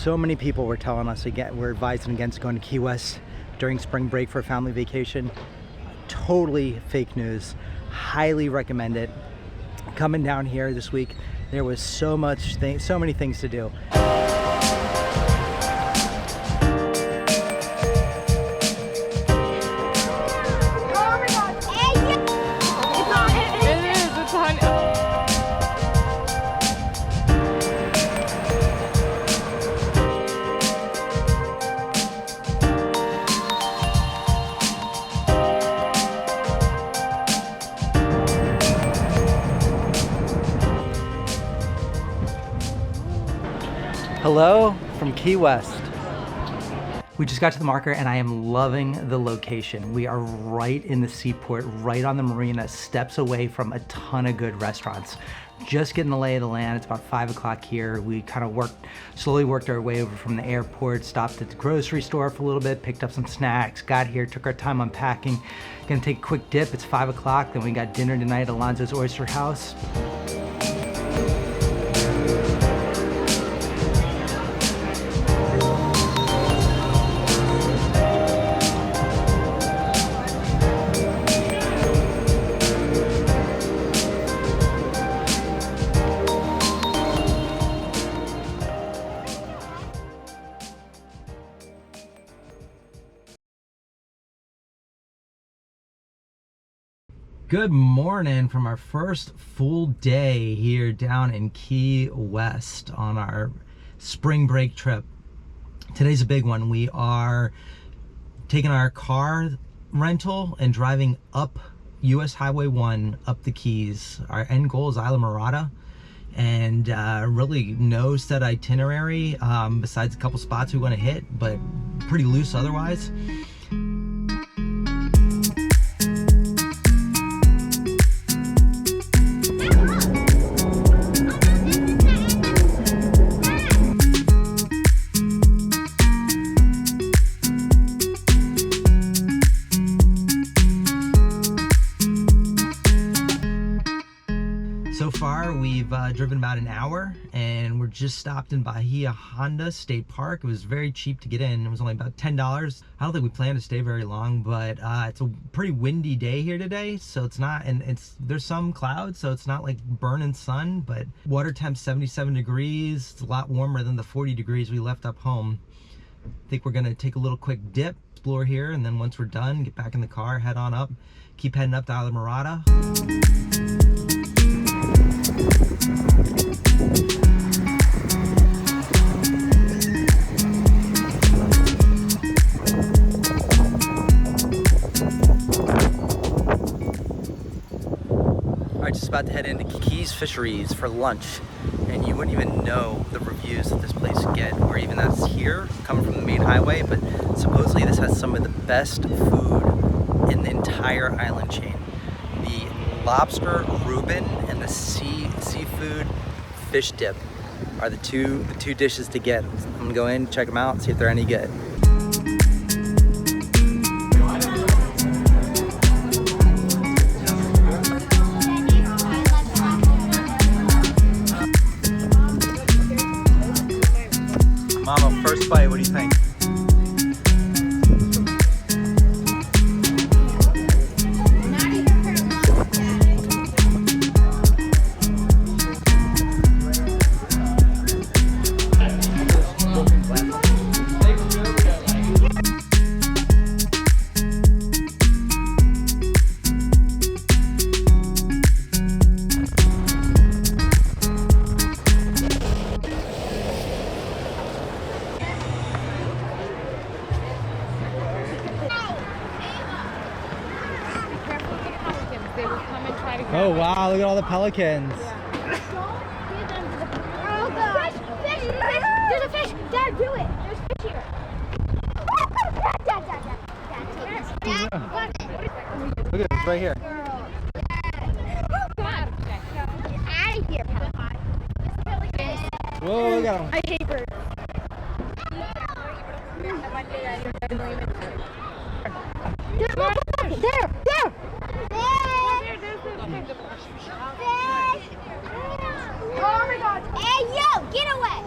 So many people were telling us we're advising against going to Key West during spring break for a family vacation. Totally fake news. Highly recommend it. Coming down here this week, there was so many things to do. Hello from Key West. We just got to the marker and I am loving the location. We are right in the seaport, right on the marina, steps away from a ton of good restaurants. Just getting the lay of the land. It's about 5 o'clock here. We kind of slowly worked our way over from the airport, stopped at the grocery store for a little bit, picked up some snacks, got here, took our time unpacking. Gonna take a quick dip. It's 5 o'clock. Then we got dinner tonight at Alonzo's Oyster House. Good morning from our first full day here down in Key West on our spring break trip. Today's a big one. We are taking our car rental and driving up US Highway 1 up the Keys. Our end goal is Isla Mirada, and really no set itinerary besides a couple spots we want to hit, but pretty loose otherwise. So far, we've driven about an hour, and we're just stopped in Bahia Honda State Park. It was very cheap to get in. It was only about $10. I don't think we plan to stay very long, but it's a pretty windy day here today, so it's not, and there's some clouds, so it's not like burning sun, but water temp 77 degrees. It's a lot warmer than the 40 degrees we left up home. I think we're gonna take a little quick dip, explore here, and then once we're done, get back in the car, head on up, keep heading up to Isla Mirada. Just about to head into Keys Fisheries for lunch, and you wouldn't even know the reviews that this place get, or even that's here coming from the main highway, but supposedly this has some of the best food in the entire island chain. The lobster Reuben and the seafood fish dip are the two dishes to get. I'm gonna go in, check them out, see if they're any good. Mama, first bite, what do you think? Oh wow, look at all the pelicans. Oh gosh, fish! There's a fish! Dad, do it! There's fish here. Dad, Look at this right here. Oh God! Get out of here, Whoa, look at him. I hate birds. There's one pelican! There! Fish! Oh my God! Hey, yo! Get away!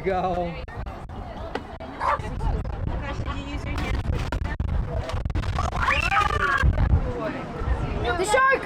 go. The shark!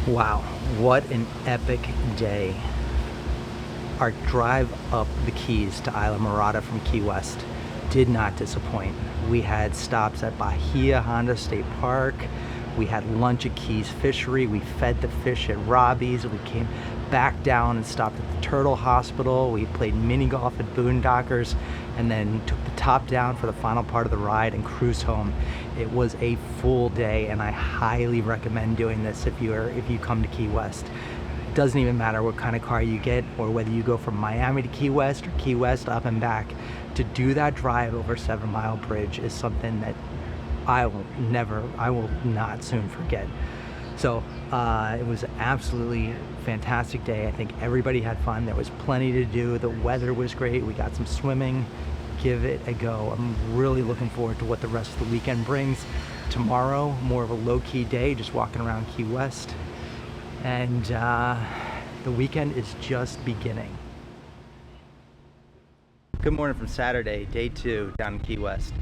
Wow, what an epic day. Our drive up the Keys to Isla Morada from Key West did not disappoint. We had stops at Bahia Honda State Park. We had lunch at Keys Fishery. We fed the fish at Robbie's. We came back down and stopped at the Turtle Hospital. We played mini golf at Boondockers and then took the top down for the final part of the ride and cruised home. It was a full day and I highly recommend doing this if you come to Key West. It doesn't even matter what kind of car you get or whether you go from Miami to Key West or Key West up and back. To do that drive over 7 Mile Bridge is something that I will not soon forget. So it was an absolutely fantastic day. I think everybody had fun. There was plenty to do. The weather was great. We got some swimming. Give it a go. I'm really looking forward to what the rest of the weekend brings. Tomorrow, more of a low-key day, just walking around Key West. And the weekend is just beginning. Good morning from Saturday, day 2 down in Key West.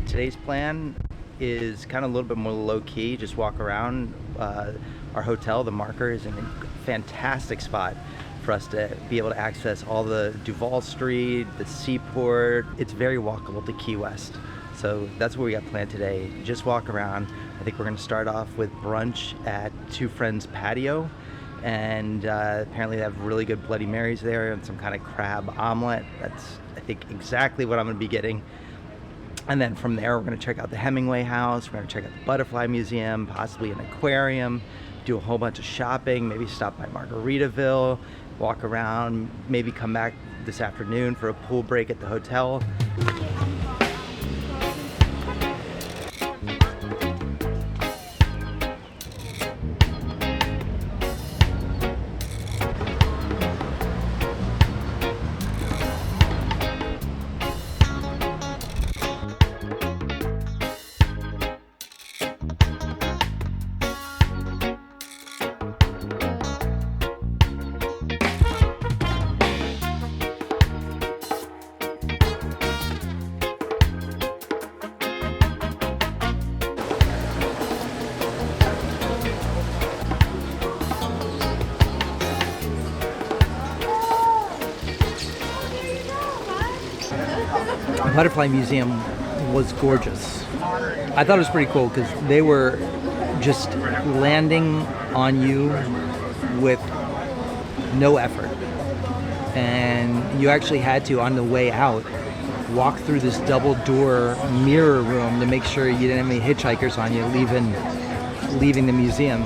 Today's plan is kind of a little bit more low-key, just walk around. Our hotel, the Marker, is in a fantastic spot for us to be able to access all the Duval Street, the seaport. It's very walkable to Key West. So that's what we got planned today. Just walk around. I think we're gonna start off with brunch at Two Friends Patio. And apparently they have really good Bloody Marys there and some kind of crab omelet. That's, I think, exactly what I'm gonna be getting. And then from there, we're gonna check out the Hemingway House. We're gonna check out the Butterfly Museum, possibly an aquarium, do a whole bunch of shopping, maybe stop by Margaritaville, walk around, maybe come back this afternoon for a pool break at the hotel. The Butterfly Museum was gorgeous. I thought it was pretty cool because they were just landing on you with no effort. And you actually had to, on the way out, walk through this double door mirror room to make sure you didn't have any hitchhikers on you leaving the museum.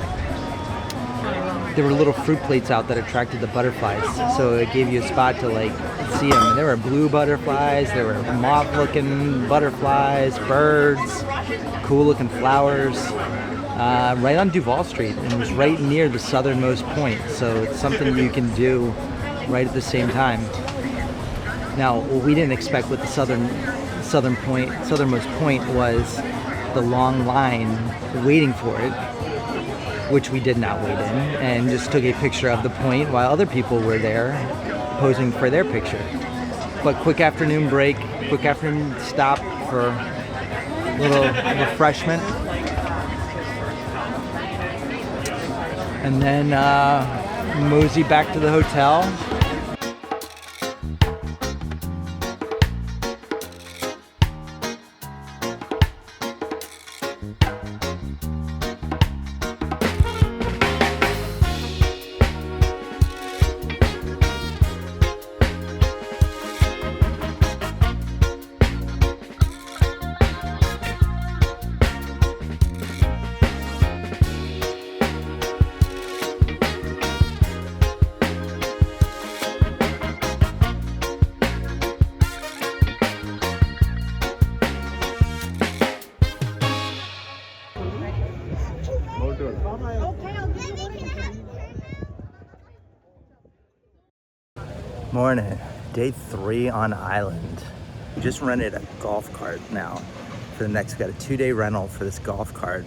There were little fruit plates out that attracted the butterflies, so it gave you a spot to like see them. And there were blue butterflies, there were moth-looking butterflies, birds, cool-looking flowers, right on Duval Street, and it was right near the southernmost point. So it's something you can do right at the same time. Now, what we didn't expect with the southernmost point was the long line waiting for it, which we did not wait in, and just took a picture of the point while other people were there posing for their picture. But quick afternoon break, quick afternoon stop for little refreshment. And then mosey back to the hotel. Morning, day 3 on island. We just rented a golf cart now for the next, got a 2-day rental for this golf cart.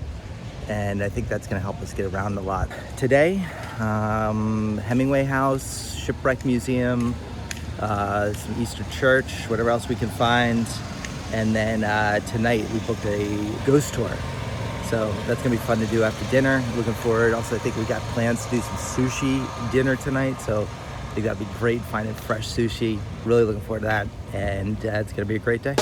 And I think that's gonna help us get around a lot. Today, Hemingway House, Shipwreck Museum, some Easter Church, whatever else we can find. And then tonight we booked a ghost tour. So that's gonna be fun to do after dinner. Looking forward. Also, I think we got plans to do some sushi dinner tonight. So I think that'd be great, finding fresh sushi. Really looking forward to that. And it's gonna be a great day.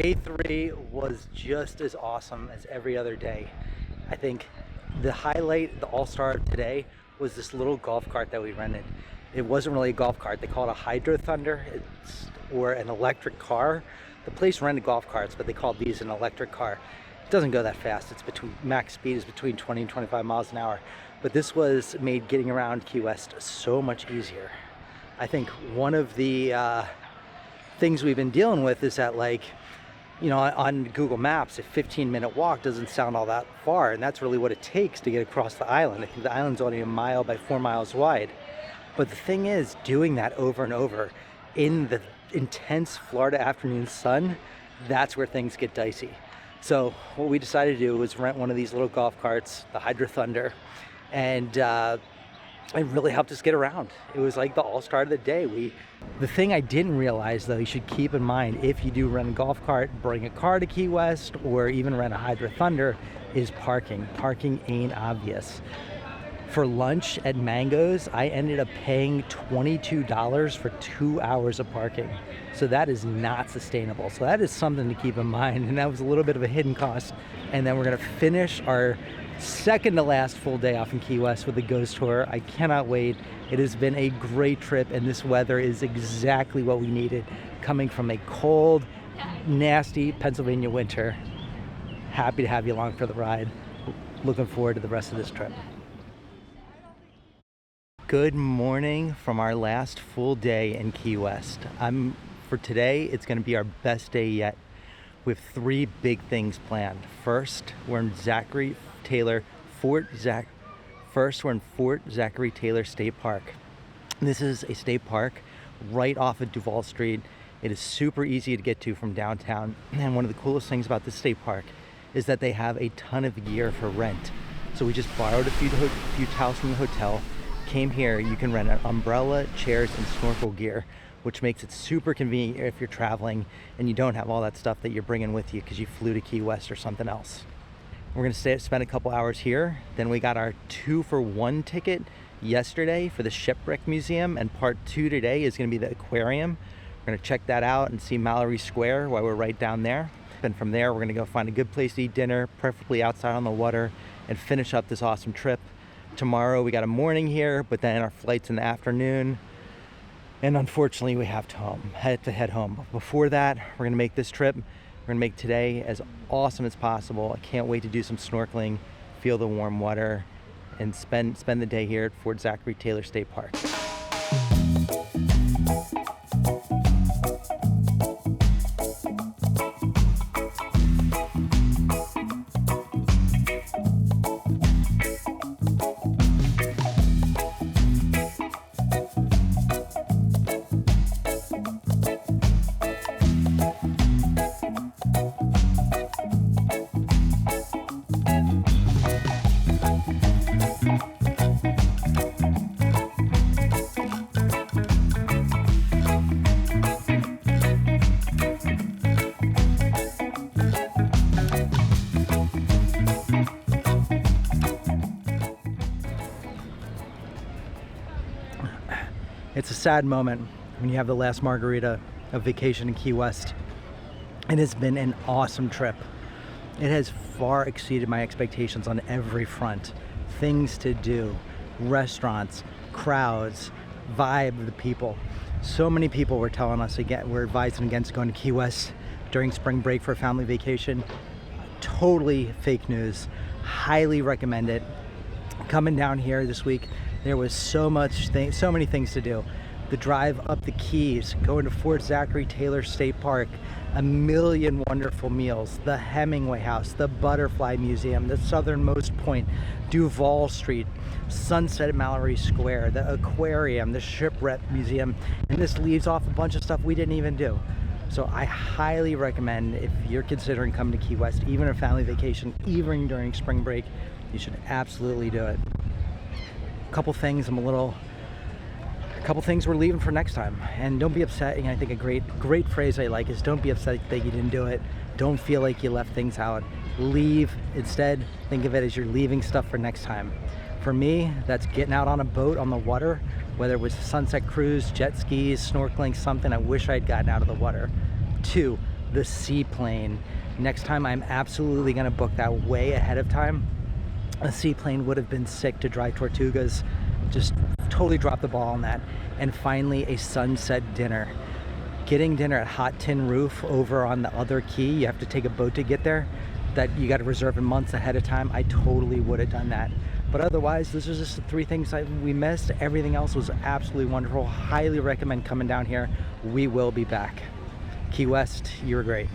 Day 3 was just as awesome as every other day. I think the highlight, the all-star of today, was this little golf cart that we rented. It wasn't really a golf cart. They call it a Hydro Thunder, or an electric car. The place rented golf carts, but they called these an electric car. It doesn't go that fast. It's between, max speed is between 20 and 25 miles an hour. But this was made getting around Key West so much easier. I think one of the things we've been dealing with is that, like, you know, on Google Maps, a 15-minute walk doesn't sound all that far, and that's really what it takes to get across the island. I think the island's only 1 mile by 4 miles wide. But the thing is, doing that over and over in the intense Florida afternoon sun, that's where things get dicey. So what we decided to do was rent one of these little golf carts, the Hydro Thunder, and it really helped us get around. It was like the all-star of the day. The thing I didn't realize, though, you should keep in mind, if you do rent a golf cart, bring a car to Key West, or even rent a Hydro Thunder, is parking. Parking ain't obvious. For lunch at Mango's, I ended up paying $22 for 2 hours of parking. So that is not sustainable. So that is something to keep in mind, and that was a little bit of a hidden cost. And then we're gonna finish our second to last full day off in Key West with the ghost tour. I cannot wait. It has been a great trip, and this weather is exactly what we needed, coming from a cold, nasty Pennsylvania winter. Happy to have you along for the ride. Looking forward to the rest of this trip. Good morning from our last full day in Key West. For today, it's going to be our best day yet. We have 3 big things planned. First, we're in Fort Zachary Taylor State Park. This is a state park right off of Duval Street. It is super easy to get to from downtown. And one of the coolest things about this state park is that they have a ton of gear for rent. So we just borrowed a few towels from the hotel, came here. You can rent an umbrella, chairs, and snorkel gear, which makes it super convenient if you're traveling and you don't have all that stuff that you're bringing with you because you flew to Key West or something else. We're gonna spend a couple hours here. Then we got our 2-for-1 ticket yesterday for the Shipwreck Museum, and part 2 today is gonna be the aquarium. We're gonna check that out and see Mallory Square while we're right down there. And from there, we're gonna go find a good place to eat dinner, preferably outside on the water, and finish up this awesome trip. Tomorrow, we got a morning here, but then our flight's in the afternoon. And unfortunately, we have to head home. But before that, we're gonna make this trip. We're gonna make today as awesome as possible. I can't wait to do some snorkeling, feel the warm water, and spend the day here at Fort Zachary Taylor State Park. It's a sad moment when you have the last margarita of vacation in Key West. It has been an awesome trip. It has far exceeded my expectations on every front. Things to do, restaurants, crowds, vibe of the people. So many people were telling us we're advising against going to Key West during spring break for a family vacation. Totally fake news. Highly recommend it. Coming down here this week, there was so many things to do. The drive up the Keys, going to Fort Zachary Taylor State Park, a million wonderful meals, the Hemingway House, the Butterfly Museum, the southernmost point, Duval Street, Sunset at Mallory Square, the Aquarium, the Shipwreck Museum, and this leaves off a bunch of stuff we didn't even do. So I highly recommend, if you're considering coming to Key West, even a family vacation, even during spring break, you should absolutely do it. A couple things we're leaving for next time, and don't be upset. I think a great phrase I like is don't be upset that you didn't do it. Don't feel like you left things out. Leave. Instead, think of it as you're leaving stuff for next time. For me, that's getting out on a boat on the water, whether it was a sunset cruise, jet skis, snorkeling, something I wish I'd gotten out of the water. 2, the seaplane. Next time, I'm absolutely going to book that way ahead of time. A seaplane would have been sick to dry Tortugas. Just totally dropped the ball on that. And finally, a sunset dinner. Getting dinner at Hot Tin Roof over on the other key, you have to take a boat to get there. That you got to reserve in months ahead of time. I totally would have done that. But otherwise, this was just the 3 things we missed. Everything else was absolutely wonderful. Highly recommend coming down here. We will be back. Key West, you were great.